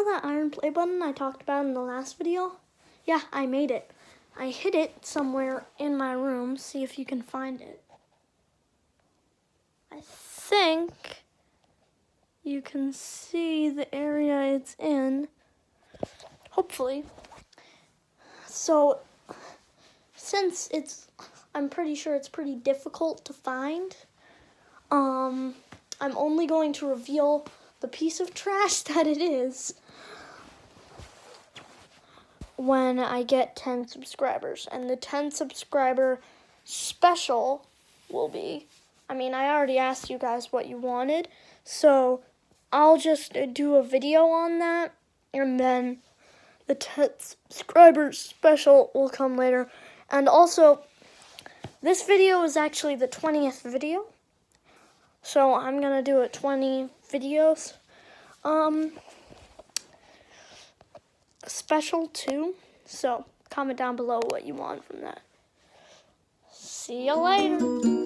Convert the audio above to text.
know that iron play button I talked about in the last video? Yeah, I made it. I hid it somewhere in my room. See if you can find it. I think you can see the area it's in. Hopefully. So, since I'm pretty sure it's pretty difficult to find, I'm only going to reveal the piece of trash that it is when I get 10 subscribers. And the 10 subscriber special will be, I already asked you guys what you wanted, so I'll just do a video on that, and then the 10 subscriber special will come later. And also, this video is actually the 20th video, so I'm gonna do 20 videos. Special too, so comment down below what you want from that. See you later.